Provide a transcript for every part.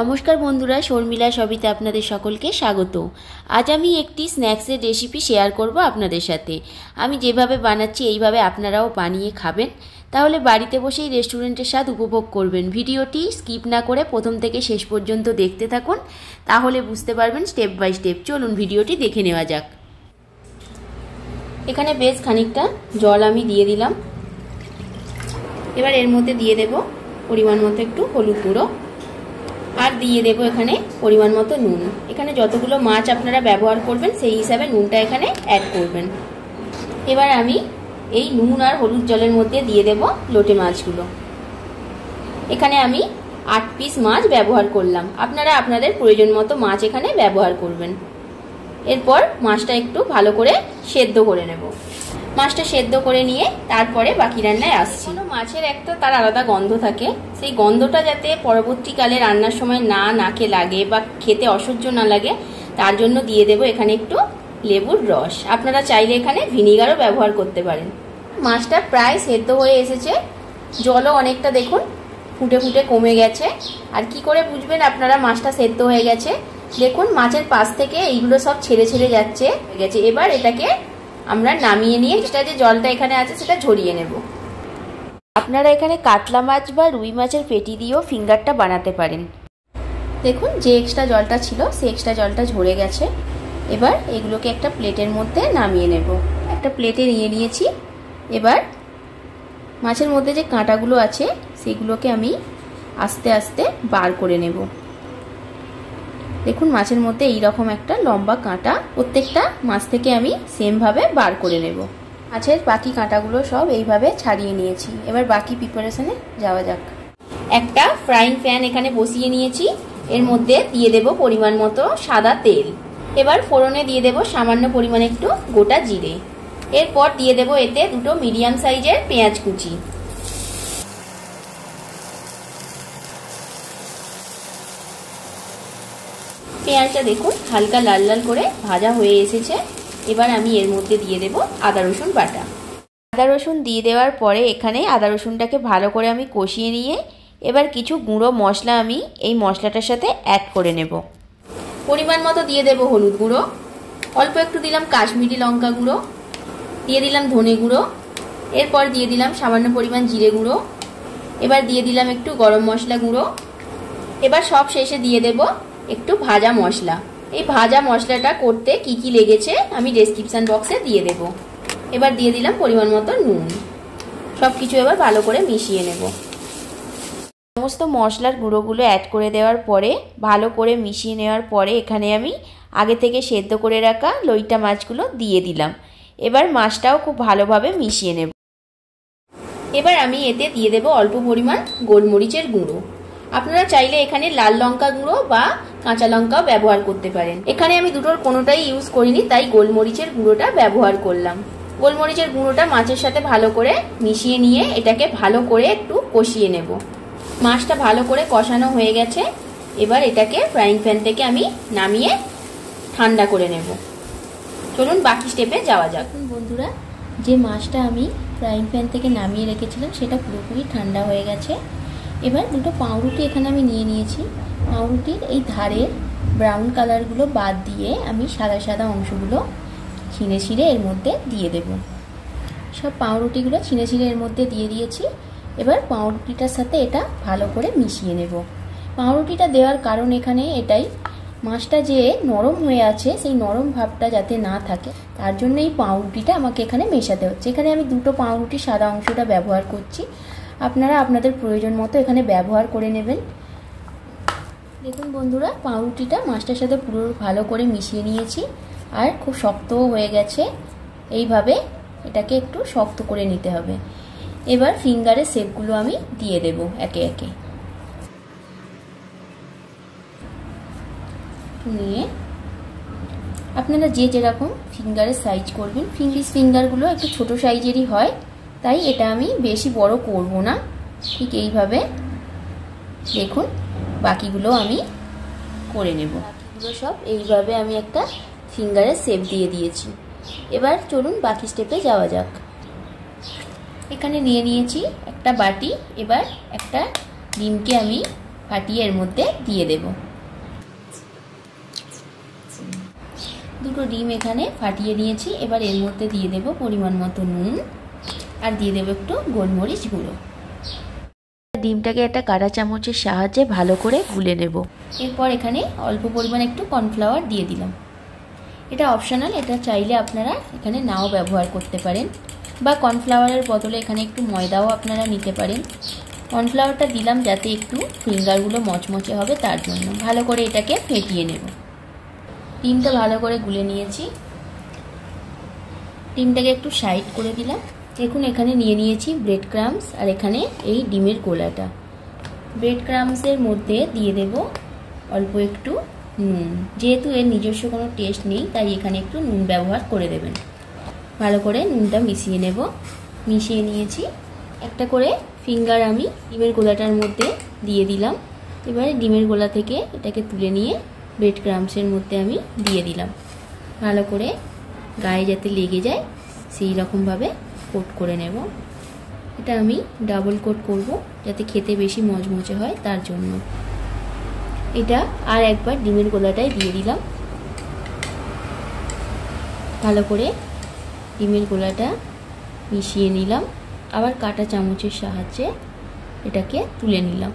নমস্কার বন্ধুরা, শর্মিলা সবিতা আপনাদের সকলকে স্বাগত। আজ আমি একটি স্ন্যাক্সের রেসিপি শেয়ার করব আপনাদের সাথে। আমি যেভাবে বানাচ্ছি এইভাবে আপনারাও বানিয়ে খাবেন, তাহলে বাড়িতে বসেই রেস্টুরেন্টের স্বাদ উপভোগ করবেন। ভিডিওটি স্কিপ না করে প্রথম থেকে শেষ পর্যন্ত দেখতে থাকুন, তাহলে বুঝতে পারবেন স্টেপ বাই স্টেপ। চলুন ভিডিওটি দেখে নেওয়া যাক। এখানে বেশ খানিকটা জল আমি দিয়ে দিলাম। এবার এর মধ্যে দিয়ে দেব পরিমাণ মতো একটু হলুদ গুঁড়ো, আর দিয়ে দেব এখানে পরিমাণ মতো নুন। এখানে যতগুলো মাছ আপনারা ব্যবহার করবেন সেই হিসাবে নুনটা এখানে অ্যাড করবেন। এবার আমি এই নুন আর হলুদ জলের মধ্যে দিয়ে দেব লোটে মাছগুলো। এখানে আমি 8 পিস মাছ ব্যবহার করলাম, আপনারা আপনাদের প্রয়োজন মতো মাছ এখানে ব্যবহার করবেন। এরপর মাছটা একটু ভালো করে সেদ্ধ করে নেব। মাছটা সেদ্ধ করে নিয়ে তারপরে বাকি রান্নায় আসছি। মাছের একটা তার আলাদা গন্ধ থাকে, সেই গন্ধটা যাতে পরবর্তীকালে রান্নার সময় নাকে লাগে বা খেতে অসহ্য না লাগে, তার জন্য দিয়ে দেব এখানে একটু লেবুর রস। আপনারা চাইলে এখানে ভিনিগারও ব্যবহার করতে পারেন। মাছটা প্রায় সেদ্ধ হয়ে এসেছে, জলও অনেকটা দেখুন ফুটে ফুটে কমে গেছে। আর কি করে বুঝবেন আপনারা মাছটা সেদ্ধ হয়ে গেছে? দেখুন মাছের পাশ থেকে এইগুলো সব ছেড়ে ছেড়ে যাচ্ছে। এবার এটাকে আমরা নামিয়ে নিয়ে এক্সট্রা যে জলটা এখানে আছে সেটা ঝরিয়ে নেব। আপনারা এখানে কাতলা মাছ বা রুই মাছের পেটি দিয়েও ফিঙ্গারটা বানাতে পারেন। দেখুন যে এক্সট্রা জলটা ছিল সেই এক্সট্রা জলটা ঝরে গেছে। এবার এগুলোকে একটা প্লেটের মধ্যে নামিয়ে নেব। একটা প্লেটে নিয়ে নিয়েছি। এবার মাছের মধ্যে যে কাঁটাগুলো আছে সেগুলোকে আমি আস্তে আস্তে বার করে নেব। দেখুন মাছের মধ্যে এইরকম একটা লম্বা কাঁটা, প্রত্যেকটা মাছ থেকে আমি সেমভাবে বার করে নেব। মাছের বাকি কাঁটাগুলো সব এইভাবে ছাড়িয়ে নিয়েছি। এবার বাকি প্রিপারেশনে যাওয়া যাক। একটা ফ্রাইং প্যান এখানে বসিয়ে নিয়েছি, এর মধ্যে দিয়ে দেব পরিমাণ মতো সাদা তেল। এবার ফোড়নে দিয়ে দেব সামান্য পরিমাণে একটু গোটা জিরে। এরপর দিয়ে দেব এতে দুটো মিডিয়াম সাইজের পেঁয়াজ কুচি। পেঁয়াজটা দেখুন হালকা লাল লাল করে ভাজা হয়ে এসেছে। এবার আমি এর মধ্যে দিয়ে দেব আদা রসুন বাটা। আদা রসুন দিয়ে দেওয়ার পরে এখানে আদা রসুনটাকে ভালো করে আমি কষিয়ে নিয়ে এবার কিছু গুঁড়ো মশলা আমি এই মশলাটার সাথে অ্যাড করে নেব। পরিমাণ মতো দিয়ে দেব হলুদ গুঁড়ো, অল্প একটু দিলাম কাশ্মীরি লঙ্কা গুঁড়ো, দিয়ে দিলাম ধনে গুঁড়ো, এরপর দিয়ে দিলাম সামান্য পরিমাণ জিরে গুঁড়ো, এবার দিয়ে দিলাম একটু গরম মশলা গুঁড়ো। এবার সব শেষে দিয়ে দেব একটু ভাজা মশলা। এই ভাজা মশলাটা করতে কি কি লেগেছে আমি ডেসক্রিপশন বক্সে দিয়ে দেব। এবার দিয়ে দিলাম পরিমাণ মতো নুন। সবকিছু এবার ভালো করে মিশিয়ে নেব। সমস্ত মশলার গুঁড়োগুলো অ্যাড করে দেওয়ার পরে ভালো করে মিশিয়ে নেওয়ার পরে এখানে আমি আগে থেকে সেদ্ধ করে রাখা লইটা মাছগুলো দিয়ে দিলাম। এবার মাছটাও খুব ভালোভাবে মিশিয়ে নেব। এবার আমি এতে দিয়ে দেব অল্প পরিমাণ গোলমরিচের গুঁড়ো। আপনারা চাইলে এখানে লাল লঙ্কা গুঁড়ো বা কাঁচা লঙ্কাও ব্যবহার করতে পারেন। এখানে আমি দুটোর কোনোটাই ইউজ করিনি, তাই গোলমরিচের গুঁড়োটা ব্যবহার করলাম। গোলমরিচের গুঁড়োটা মাছের সাথে ভালো করে মিশিয়ে নিয়ে এটাকে ভালো করে একটু কষিয়ে নেব। মাছটা ভালো করে কষানো হয়ে গেছে। এবার এটাকে ফ্রাইং প্যান থেকে আমি নামিয়ে ঠান্ডা করে নেব। চলুন বাকি স্টেপে যাওয়া যাক। বন্ধুরা, যে মাছটা আমি ফ্রাইং প্যান থেকে নামিয়ে রেখেছিলাম সেটা পুরোপুরি ঠান্ডা হয়ে গেছে। এবার দুটো পাউরুটি এখানে আমি নিয়ে নিয়েছি। পাউরুটির এই ধারের ব্রাউন কালারগুলো বাদ দিয়ে আমি সাদা সাদা অংশগুলো ছিঁড়ে ছিঁড়ে এর মধ্যে দিয়ে দেব। সব পাউরুটিগুলো ছিঁড়ে ছিঁড়ে এর মধ্যে দিয়ে দিয়েছি। এবার পাউরুটিটার সাথে এটা ভালো করে মিশিয়ে নেব। পাউরুটিটা দেওয়ার কারণ এখানে এটাই, মাছটা যে নরম হয়ে আছে সেই নরম ভাবটা যাতে না থাকে তার জন্য এই পাউরুটিটা আমাকে এখানে মেশাতে হচ্ছে। এখানে আমি দুটো পাউরুটি সাদা অংশটা ব্যবহার করছি, আপনারা আপনাদের প্রয়োজন মতো এখানে ব্যবহার করে নেবেন। দেখুন বন্ধুরা, পাউরুটিটা মাছটার সাথে পুরো ভালো করে মিশিয়ে নিয়েছি আর খুব শক্তও হয়ে গেছে। এইভাবে এটাকে একটু শক্ত করে নিতে হবে। এবার ফিঙ্গারের শেপগুলো আমি দিয়ে দেব একে একে। নিয়ে আপনারা যে যেরকম ফিঙ্গারের সাইজ করবেন, ফিঙ্গারগুলো একটু ছোট সাইজেরই হয়, তাই এটা আমি বেশি বড় করব না। ঠিক এইভাবে দেখুন বাকিগুলো আমি করে নেব। বাকিগুলো সব এইভাবে আমি একটা ফিঙ্গারের শেপ দিয়ে দিয়েছি। এবার চলুন বাকি স্টেপে যাওয়া যাক। এখানে নিয়ে নিয়েছি একটা বাটি। এবার একটা ডিমকে আমি ফাটিয়ে এর মধ্যে দিয়ে দেব। দুটো ডিম এখানে ফাটিয়ে নিয়েছি। এবার এর মধ্যে দিয়ে দেব পরিমাণ মতো নুন আর দিয়ে দেব একটু গোলমরিচ গুঁড়ো। ডিমটাকে একটা কাঁটা চামচের সাহায্যে ভালো করে গুলে নেব। এরপর এখানে অল্প পরিমাণে একটু কর্নফ্লাওয়ার দিয়ে দিলাম। এটা অপশনাল, এটা চাইলে আপনারা এখানে নাও ব্যবহার করতে পারেন, বা কর্নফ্লাওয়ারের বদলে এখানে একটু ময়দাও আপনারা নিতে পারেন। কর্নফ্লাওয়ারটা দিলাম যাতে একটু ফিঙ্গারগুলো মচমচে হবে, তার জন্য। ভালো করে এটাকে ফেটিয়ে নেব। ডিমটা ভালো করে গুলে নিয়েছি। ডিমটাকে একটু সাইড করে দিলাম। দেখুন এখানে নিয়ে নিয়েছি ব্রেড ক্রাম্বস আর এখানে এই ডিমের গোলাটা। ব্রেড ক্রাম্বসের মধ্যে দিয়ে দেব অল্প একটু নুন। যেহেতু এর নিজস্ব কোনো টেস্ট নেই তাই এখানে একটু নুন ব্যবহার করে দেবেন। ভালো করে নুনটা মিশিয়ে নেব। মিশিয়ে নিয়েছি। একটা করে ফিঙ্গার আমি ডিমের গোলাটার মধ্যে দিয়ে দিলাম। এবারে ডিমের গোলা থেকে এটাকে তুলে নিয়ে ব্রেড ক্রাম্বসের মধ্যে আমি দিয়ে দিলাম। ভালো করে গায়ে যাতে লেগে যায় সেই রকমভাবে কোট করে নেব। এটা আমি ডাবল কোট করব যাতে খেতে বেশি মচমচে হয়, তার জন্য। এটা আর একবার ডিমের গোলাটায় দিয়ে দিলাম। ভালো করে ডিমের গোলাটা মিশিয়ে নিলাম। আবার কাঁটা চামচের সাহায্যে এটাকে তুলে নিলাম।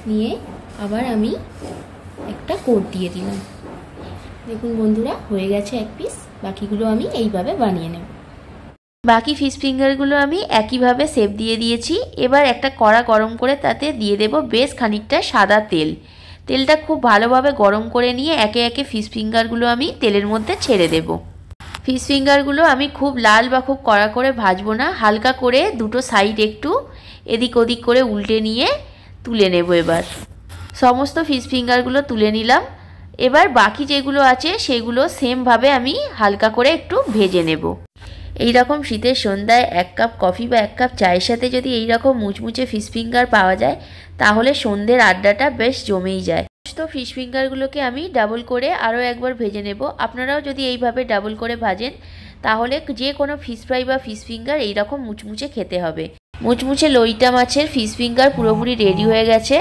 নিয়ে আবার আমি একটা কোট দিয়ে দিলাম। দেখুন বন্ধুরা, হয়ে গেছে এক পিস। বাকিগুলো আমি এইভাবে বানিয়ে নেব। বাকি ফিশ ফিঙ্গারগুলো আমি একইভাবে শেপ দিয়ে দিয়েছি। এবার একটা কড়া গরম করে তাতে দিয়ে দেব বেশ খানিকটা সাদা তেল। তেলটা খুব ভালোভাবে গরম করে নিয়ে একে একে ফিশ ফিঙ্গারগুলো আমি তেলের মধ্যে ছেড়ে দেব। ফিশ ফিঙ্গারগুলো আমি খুব লাল বা খুব কড়া করে ভাজবো না, হালকা করে দুটো সাইড একটু এদিক ওদিক করে উল্টে নিয়ে তুলে নেব। এবার সমস্ত ফিশ ফিঙ্গারগুলো তুলে নিলাম। এবার বাকি যেগুলো আছে সেগুলো সেমভাবে আমি হালকা করে একটু ভেজে নেব। এই রকম শীতের সন্ধ্যায় 1 কাপ কফি বা 1 কাপ চায়ের সাথে যদি এই রকম মুচমুচে ফিশ ফিঙ্গার পাওয়া যায় তাহলে সন্ধ্যের আড্ডাটা বেশ জমেই যায়। তো ফিশ ফিঙ্গারগুলোকে আমি ডাবল করে আরও একবার ভেজে নেব। আপনারাও যদি এইভাবে ডাবল করে ভাজেন তাহলে যে কোনো ফিশ ফ্রাই বা ফিশ ফিঙ্গার এইরকম মুচমুচে খেতে হবে। মুচমুচে লইটা মাছের ফিশ ফিঙ্গার পুরোপুরি রেডি হয়ে গেছে।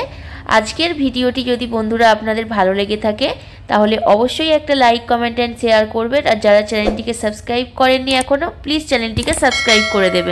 আজকের ভিডিওটি যদি বন্ধুরা আপনাদের ভালো লেগে থাকে তাহলে অবশ্যই একটা লাইক, কমেন্ট অ্যান্ড শেয়ার করবেন। আর যারা চ্যানেলটিকে সাবস্ক্রাইব করেননি এখনও, প্লিজ চ্যানেলটিকে সাবস্ক্রাইব করে দেবেন।